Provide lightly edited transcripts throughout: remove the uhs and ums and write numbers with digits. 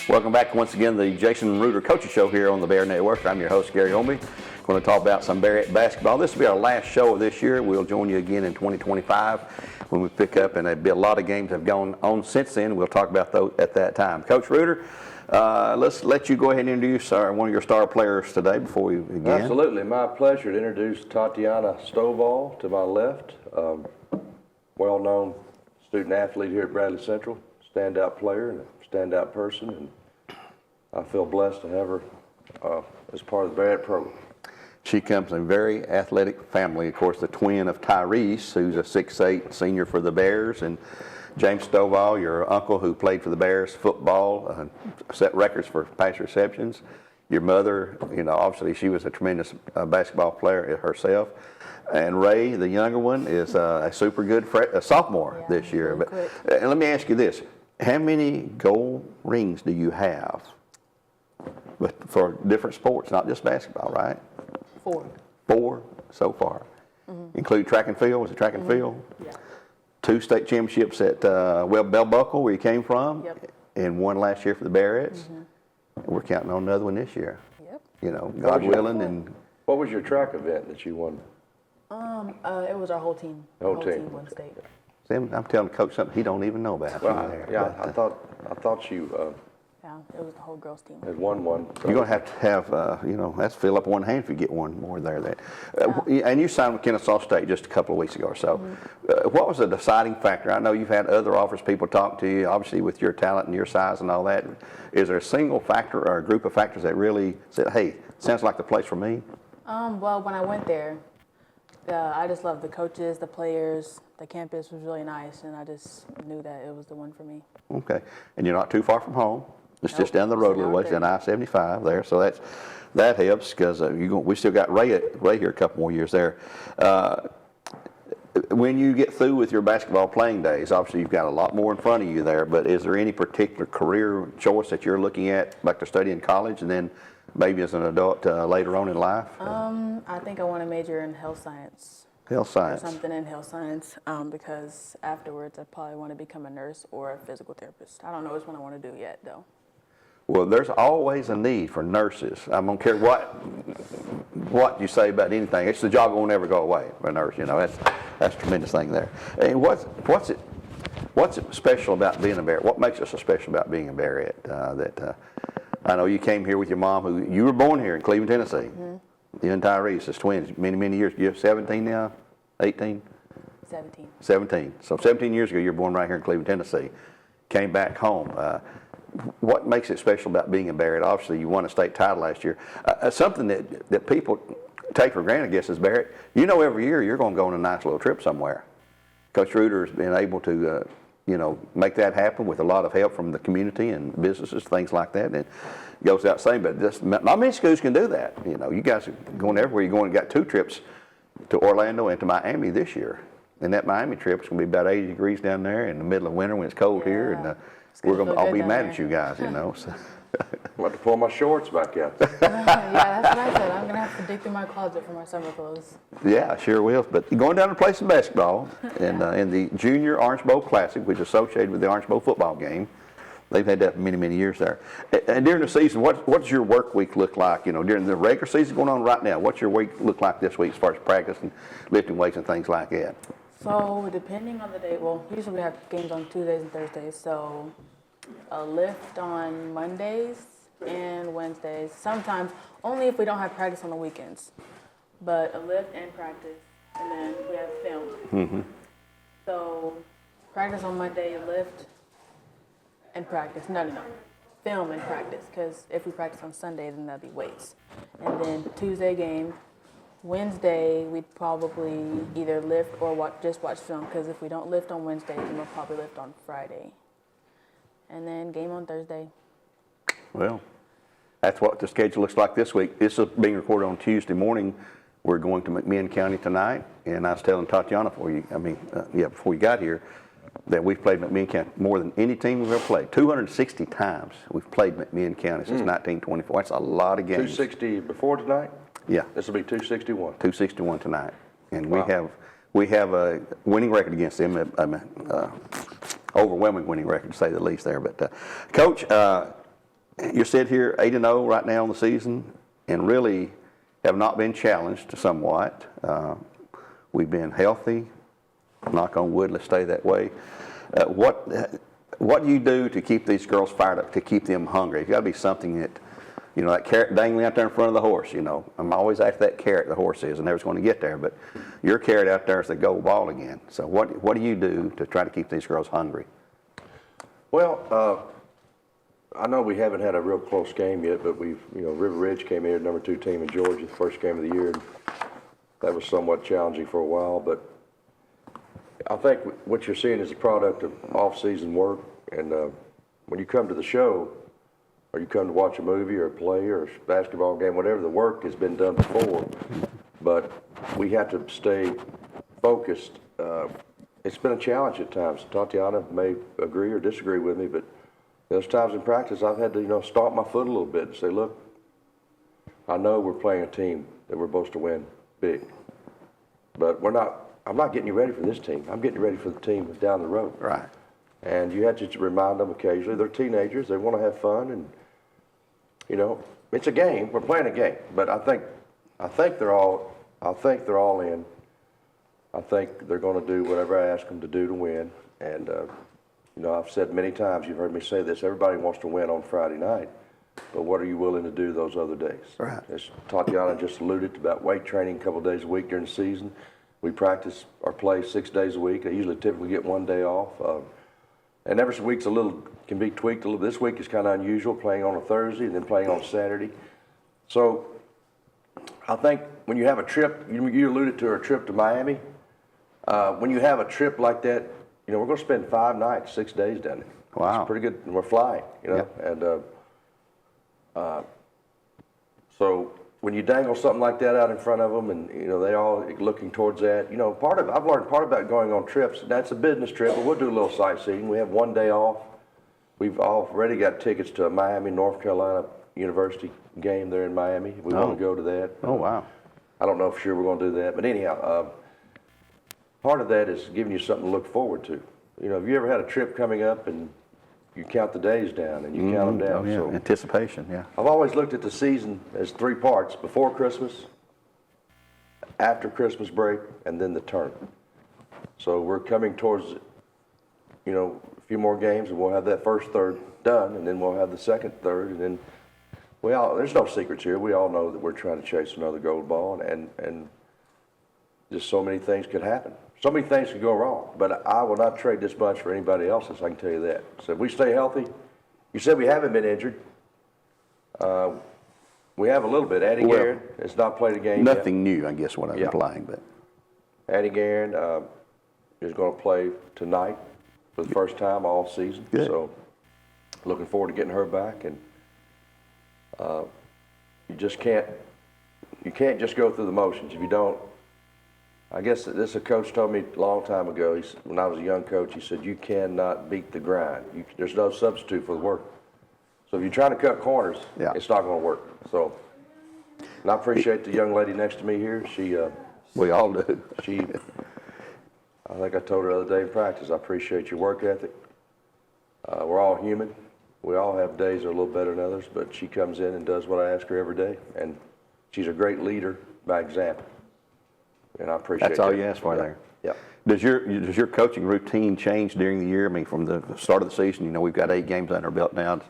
Welcome back once again to the Jason Reuter Coaching Show here on the Bear Network. I'm your host, Gary Omby. Going to talk about some Bear basketball. This will be our last show of this year. We'll join you again in 2025 when we pick up, and there'll be a lot of games that have gone on since then. We'll talk about those at that time. Coach Reuter, let's let you go ahead and introduce one of your star players today before we begin. Absolutely. My pleasure to introduce Tatiana Stovall to my left, well-known student athlete here at Bradley Central, standout player and a standout person, and I feel blessed to have her as part of the Barrett program. She comes from a very athletic family. Of course, the twin of Tyrese, who's a 6'8" senior for the Bears, and James Stovall, your uncle who played for the Bears football, set records for pass receptions. Your mother, obviously she was a tremendous basketball player herself. And Ray, the younger one, is a super good sophomore this year. But let me ask you this. How many gold rings do you have? But for different sports, not just basketball, right? 4. 4 so far. Mm-hmm. Include track and field. Was it track and field? Yeah. 2 state championships at Bell Buckle, where you came from, Yep. and 1 last year for the Barretts. Mm-hmm. We're counting on another one this year. Yep. God willing. And what was your track event that you won? It was our whole team. Whole team won state. I'm telling Coach something he don't even know about. Well, I thought you Yeah, it was the whole girls team. had won one. So. You're going to have that's fill up one hand if you get one more there. And you signed with Kennesaw State just a couple of weeks ago or so. Mm-hmm. What was the deciding factor? I know you've had other offers, people talk to you, obviously with your talent and your size and all that. Is there a single factor or a group of factors that really said, hey, sounds like the place for me? Well, when I went there, I just loved the coaches, the players. The campus was really nice, and I just knew that it was the one for me. Okay. And you're not too far from home. It's just down the road a little ways, down I-75 there. So that helps because we still got Ray here a couple more years there. When you get through with your basketball playing days, obviously you've got a lot more in front of you there, but is there any particular career choice that you're looking at, like to study in college and then maybe as an adult later on in life? I think I want to major in health science. Health science. Or something in health science, because afterwards I probably want to become a nurse or a physical therapist. I don't know which one I want to do yet, though. Well, there's always a need for nurses. I don't care what you say about anything. It's the job that won't ever go away for a nurse. That's a tremendous thing there. And what's it special about being a Barrett? What makes it so special about being a Barrett? I know you came here with your mom, who you were born here in Cleveland, Tennessee. Mm-hmm. You and Tyrese as twins, many years. You're 17 now, 18. 17. 17. So 17 years ago, you were born right here in Cleveland, Tennessee. Came back home. What makes it special about being a Barrett? Obviously, you won a state title last year. Something that people take for granted, I guess, is Barrett. Every year you're going to go on a nice little trip somewhere. Coach Reuter has been able to, make that happen with a lot of help from the community and businesses, things like that. And it goes without saying, but not many schools can do that. You guys are going everywhere. You're going. Got 2 trips to Orlando and to Miami this year. And that Miami trip is going to be about 80 degrees down there in the middle of winter when it's cold here, and I'll be mad at you guys, So. I'm about to pull my shorts back out. Yeah, that's what I said. I'm going to have to dig through my closet for my summer clothes. Yeah, sure will. But going down to play some basketball, and in the Junior Orange Bowl Classic, which is associated with the Orange Bowl football game, they've had that for many years there. And during the season, what does your work week look like? During the regular season going on right now, what's your week look like this week as far as practice and lifting weights and things like that? So depending on the day, usually we have games on Tuesdays and Thursdays, so a lift on Mondays and Wednesdays, sometimes only if we don't have practice on the weekends, but a lift and practice, and then we have film. Mm-hmm. So practice on Monday, lift and practice. No. Film and practice, because if we practice on Sunday, then that'll be weights. And then Tuesday game. Wednesday, we'd probably either lift or just watch film, because if we don't lift on Wednesday, then we'll probably lift on Friday. And then game on Thursday. Well, that's what the schedule looks like this week. This is being recorded on Tuesday morning. We're going to McMinn County tonight, and I was telling Tatiana before you got here, that we've played McMinn County more than any team we've ever played. 260 times we've played McMinn County since 1924. That's a lot of games. 260 before tonight? Yeah. This will be 261. 261 tonight. And we have a winning record against them, overwhelming winning record to say the least there. But Coach, you're sitting here 8-0 right now in the season, and really have not been challenged somewhat. We've been healthy. Knock on wood, let's stay that way. What do you do to keep these girls fired up, to keep them hungry? It's got to be something that, that carrot dangling out there in front of the horse, I'm always after that carrot the horse is, and never going to get there, but your carrot out there is the gold ball again. So what do you do to try to keep these girls hungry? Well, I know we haven't had a real close game yet, but River Ridge came here, number 2 team in Georgia, the first game of the year. And that was somewhat challenging for a while, but I think what you're seeing is a product of off-season work. And when you come to the show, or you come to watch a movie or a play or a basketball game, whatever, the work has been done before, but we have to stay focused. It's been a challenge at times. Tatiana may agree or disagree with me, but there's times in practice I've had to, stomp my foot a little bit and say, look, I know we're playing a team that we're supposed to win big, but I'm not getting you ready for this team. I'm getting you ready for the team down the road. Right. And you have to remind them occasionally. They're teenagers. They want to have fun, and it's a game. We're playing a game. But I think they're all in. I think they're going to do whatever I ask them to do to win. And I've said many times, you've heard me say this, everybody wants to win on Friday night, but what are you willing to do those other days? Right. As Tatiana just alluded to about weight training a couple of days a week during the season, we practice or play 6 days a week. I typically get 1 day off. And every week's can be tweaked a little. This week is kind of unusual, playing on a Thursday and then playing on Saturday. So I think when you have a trip, you alluded to a trip to Miami. When you have a trip like that, we're going to spend 5 nights, 6 days down there. Wow. It's pretty good. And we're flying, Yep. And so when you dangle something like that out in front of them, and they all looking towards that, I've learned part about going on trips. That's a business trip, but we'll do a little sightseeing. We have 1 day off. We've already got tickets to a Miami, North Carolina University game there in Miami. We want to go to that. Oh, wow. I don't know for sure we're going to do that, but anyhow, part of that is giving you something to look forward to. Have you ever had a trip coming up and you count the days down and you count them down? Oh, yeah. So Anticipation, yeah. I've always looked at the season as 3 parts: before Christmas, after Christmas break, and then the tournament. So we're coming towards, a few more games, and we'll have that first third done, and then we'll have the second third, and then there's no secrets here. We all know that we're trying to chase another gold ball, and just so many things could happen. So many things could go wrong, but I will not trade this bunch for anybody else's, I can tell you that. So if we stay healthy, you said we haven't been injured. We have a little bit. Addie Guerin has not played a game yet. Nothing new, I guess, what I'm implying, but. Addie Guerin is going to play tonight for the first time all season. Good. So looking forward to getting her back. And you can't just go through the motions. If you don't, I guess a coach told me a long time ago, when I was a young coach, he said, you cannot beat the grind. There's no substitute for the work. So if you're trying to cut corners, it's not going to work. So, and I appreciate the young lady next to me here. We all do. I think I told her the other day in practice, I appreciate your work ethic. We're all human. We all have days that are a little better than others, but she comes in and does what I ask her every day, and she's a great leader by example. And I appreciate that. That's all you ask for there. Yeah. Does your coaching routine change during the year? I mean, from the start of the season, we've got 8 games under our belt now.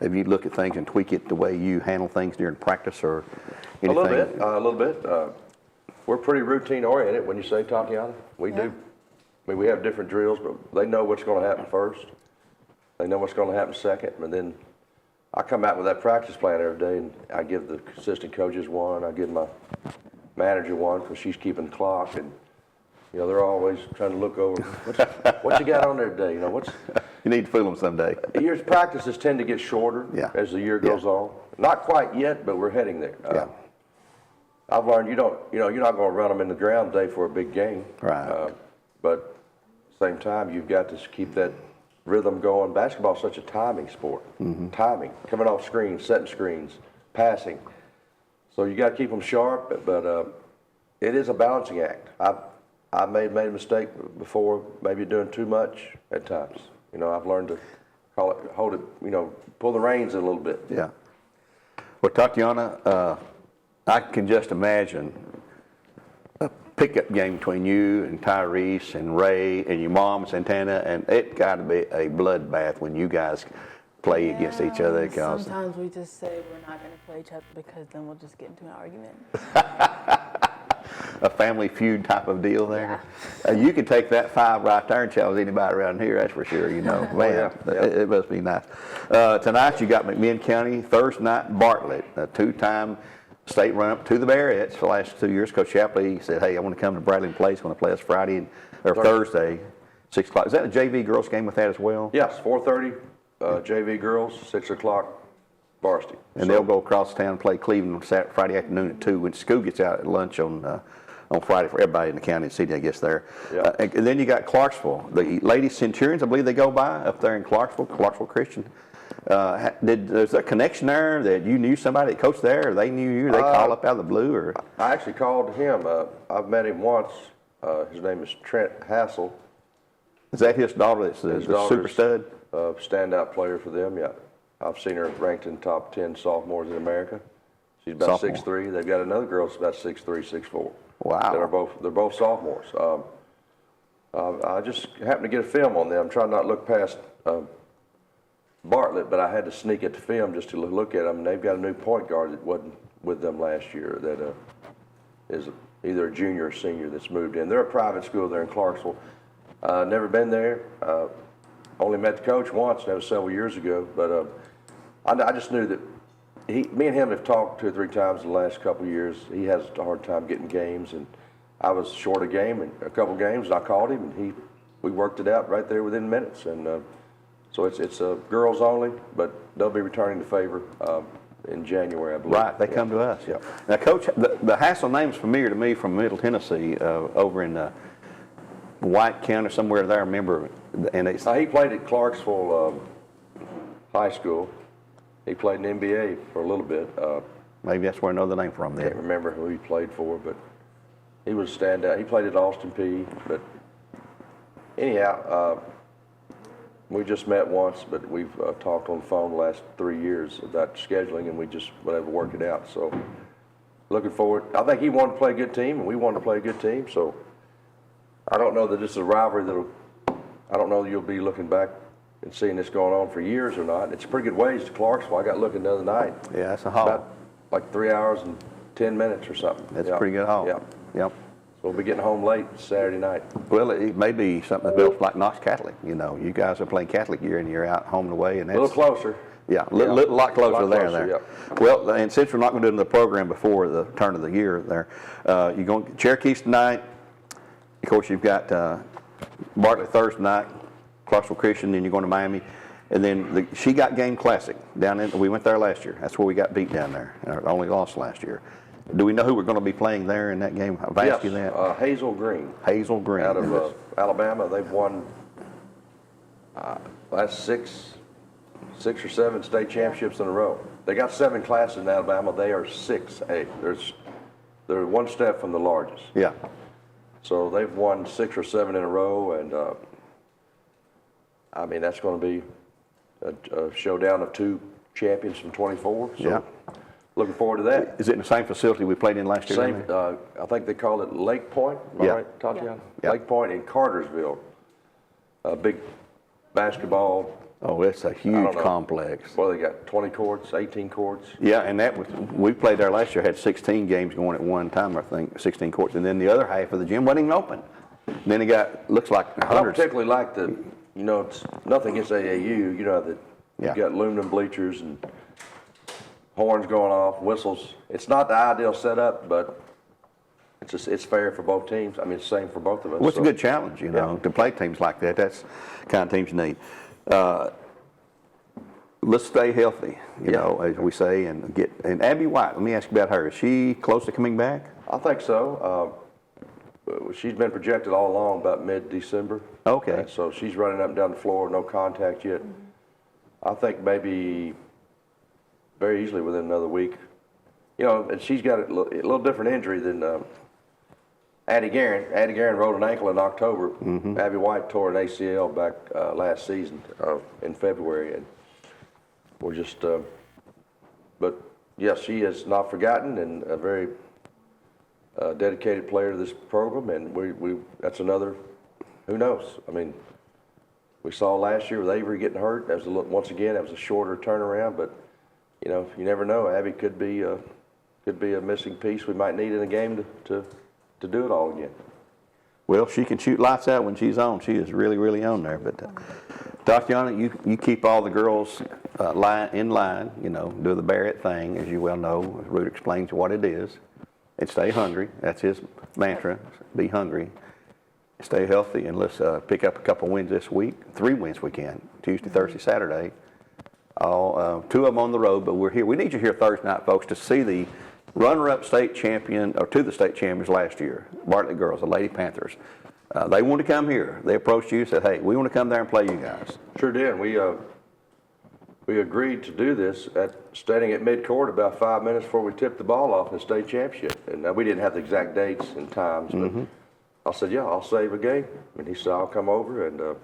Have you look at things and tweak it the way you handle things during practice or anything? A little bit. We're pretty routine oriented when you say Tatiana. We do. I mean, we have different drills, but they know what's going to happen first. They know what's going to happen second, and then I come out with that practice plan every day, and I give the assistant coaches one. I give my manager one because she's keeping the clock, and they're always trying to look over. What you got on there today? You need to fool them someday. Years practices tend to get shorter as the year goes on. Not quite yet, but we're heading there. I've learned you're not going to run them in the ground today for a big game. Right. But at the same time, you've got to keep that rhythm going. Basketball is such a timing sport. Mm-hmm. Timing, coming off screens, setting screens, passing. So you got to keep them sharp, but it is a balancing act. I've made a mistake before, maybe doing too much at times. I've learned to hold it, pull the reins in a little bit. Yeah. Well, Tatiana, I can just imagine a pickup game between you and Tyrese and Ray and your mom, Santana, and it got to be a bloodbath when you guys play against each other. Sometimes we just say we're not going to play each other because then we'll just get into an argument. A family feud type of deal there. Yeah. You could take that 5 right there and challenge anybody around here, that's for sure, Man, yeah. It must be nice. Tonight you got McMinn County, Thursday night Bartlett, a 2-time state run-up to the Barretts for the last 2 years. Coach Shapley said, hey, I want to come to Bradley Place, want to play us Thursday, 6 o'clock. Is that a JV girls game with that as well? Yes, 4:30, JV girls, 6 o'clock varsity. And they'll go across town and play Cleveland Friday afternoon at 2 when school gets out at lunch on Friday for everybody in the county and city, I guess, there. Yeah. And then you got Clarksville. The Lady Centurions, I believe they go by up there in Clarksville Christian. There's a connection there that you knew somebody that coached there, or they knew you, or they call up out of the blue? Or I actually called him. I've met him once. His name is Trent Hassel. is that his daughter that's the super stud? Standout player for them, yeah. I've seen her ranked in top 10 sophomores in America. She's about Sophomore. 6'3". They've got another girl that's about 6'3", 6'4". Wow. They're both sophomores. I just happened to get a film on them. I'm trying not to look past Bartlett, but I had to sneak at the film just to look at them. And they've got a new point guard that wasn't with them last year that is either a junior or senior that's moved in. They're a private school there in Clarksville. Never been there. Only met the coach once, and that was several years ago. But I just knew that me and him have talked 2 or 3 times in the last couple of years. He has a hard time getting games, and I was short a game and a couple games, and I called him, and we worked it out right there within minutes. And so it's girls only, but they'll be returning the favor in January, I believe. Right, they come to us. Yeah. Now, Coach, the Hassel name's familiar to me from Middle Tennessee, over in White County, somewhere there. I remember, and it's He played at Clarksville High School. He played in the NBA for a little bit. maybe that's where I know the name from. Can't There. remember who he played for, but he was a standout. He played at Austin P. But anyhow, we just met once, but we've talked on the phone the last 3 years about scheduling, and we just were able to work it out. So looking forward. I think he wanted to play a good team, and we wanted to play a good team. So I don't know that this is a rivalry I don't know that you'll be looking back and seeing this going on for years or not. It's a pretty good ways to Clarksville. I got looking the other night. Yeah, that's a haul. About like 3 hours and 10 minutes or something. That's a pretty good haul. Yeah. Yep. So we'll be getting home late Saturday night. Well, it may be something that's built like Knox Catholic. You guys are playing Catholic year in, year out, home and away, and A that's little closer. Yeah, a lot closer there. Yeah. Well, and since we're not going to do the program before the turn of the year, there, you're going to Cherokee's tonight. Of course, you've got Bartlett Thursday night, Clarksville Christian, then you're going to Miami, and then the She Got Game Classic down in. We went there last year. That's where we got beat down there. Only lost last year. Do we know who we're going to be playing there in that game? I've asked you that. Hazel Green. Hazel Green Out of Alabama. They've won last six or seven state championships in a row. They got 7 classes in Alabama. They are 6A. They're one step from the largest. Yeah. So they've won 6 or 7 in a row, and I mean, that's going to be a showdown of 2 champions from 24. So Yeah. looking forward to that. Is it in the same facility we played in last year? Same, I think they call it Lake Point. Am I Yeah. right, Tatiana? Yeah. Lake Point in Cartersville. A big basketball. Oh, it's a I don't huge know. complex. Well, they got 20 courts, 18 courts. Yeah, and we played there last year, had 16 games going at one time, I think, 16 courts. And then the other half of the gym wasn't even open. And then it looks like I don't hundreds. particularly like it's nothing against AAU, that Yeah. you've got aluminum bleachers and horns going off, whistles. It's not the ideal setup, but it's fair for both teams. I mean, it's the same for both of us. Well, it's a So- good challenge, to play teams like that. That's the kind of teams you need. Let's stay healthy, as we say, and Abby White, let me ask you about her. Is she close to coming back? I think so. She's been projected all along about mid-December. Okay. So she's running up and down the floor, no contact yet. I think maybe very easily within another week. And she's got a little different injury than Addie Guerin rolled an ankle in October. Abby White tore an ACL back last season in February, and we're just. But yes, she is not forgotten and a very dedicated player to this program, and we that's another. Who knows? I mean, we saw last year with Avery getting hurt. That was once again that was a shorter turnaround, but you know, you never know. Abby could be a missing piece we might need in a game to do it all again. Well, she can shoot lights out when she's on. She is really, really on there. But Tatiana, you keep all the girls in line, you know, do the Barrett thing, as you well know. Reuter explains what it is. And stay hungry. That's his mantra. Be hungry. Stay healthy, and let's pick up a couple wins this week. 3 wins we can. Tuesday, Thursday, Saturday. All 2 of them on the road, but we're here. We need you here Thursday night, folks, to see the runner-up state champion, or to the state champions last year, Bartlett girls, the Lady Panthers. They wanted to come here. They approached you and said, hey, we want to come there and play you guys. Sure did. We agreed to do this standing at midcourt about 5 minutes before we tipped the ball off in the state championship. And we didn't have the exact dates and times, but I said, yeah, I'll save a game. And he said, I'll come over. And of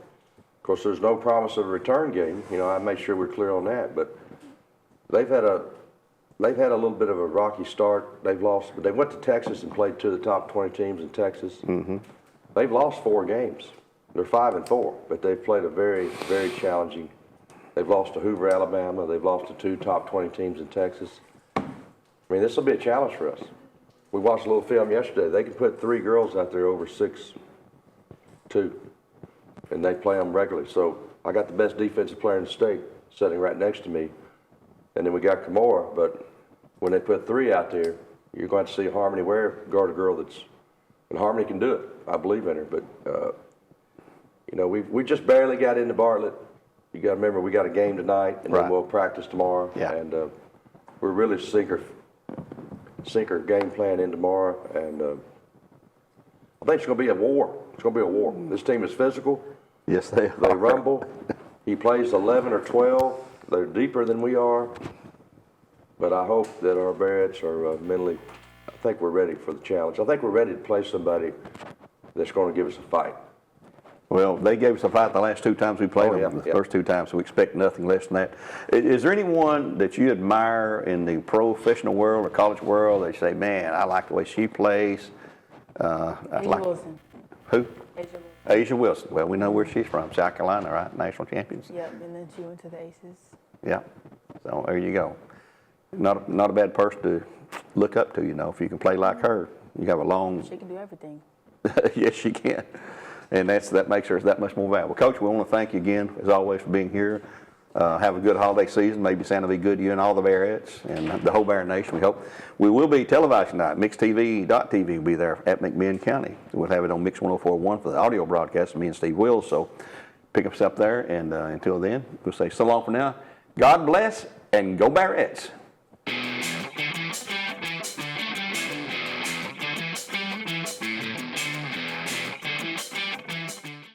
course, there's no promise of a return game. You know, I made sure we're clear on that. But they've had a little bit of a rocky start. They've lost, but they went to Texas and played 2 of the top 20 teams in Texas. They've lost 4 games. They're 5-4, but they've played a very, very challenging. They've lost to Hoover, Alabama. They've lost to 2 top 20 teams in Texas. I mean, this will be a challenge for us. We watched a little film yesterday. They can put 3 girls out there over 6'2", and they play them regularly. So I got the best defensive player in the state sitting right next to me, and then we got Kimora. But when they put 3 out there, you're going to see Harmony Ware guard a girl that's, and Harmony can do it. I believe in her. But you know, we just barely got into Bartlett. You got to remember, we got a game tonight, and then we'll practice tomorrow. Yeah. And we're really sinker game plan in tomorrow, and I think it's going to be a war. It's going to be a war. This team is physical. Yes, they are. They rumble. He plays 11 or 12. They're deeper than we are. But I hope that our Barretts are mentally, I think we're ready for the challenge. I think we're ready to play somebody that's going to give us a fight. Well, they gave us a fight the last 2 times we played them, the first 2 times, so we expect nothing less than that. Is there anyone that you admire in the professional world or college world that you say, man, I like the way she plays? Asia Wilson. Who? Asia Wilson. Asia Wilson. Well, we know where she's from, South Carolina, right? National champions. Yep, and then she went to the Aces. Yeah. So there you go. Not a bad person to look up to, you know, if you can play like her. You have a long... She can do everything. Yes, she can. And that makes her that much more valuable. Coach, we want to thank you again, as always, for being here. Have a good holiday season. Maybe Santa will be good to you and all the Barretts and the whole Barrett Nation, we hope. We will be televised tonight. MixTV.tv will be there at McMinn County. We'll have it on Mix 104.1 for the audio broadcast, me and Steve Wills. So pick us up there. And until then, we'll say so long for now. God bless and go Barretts.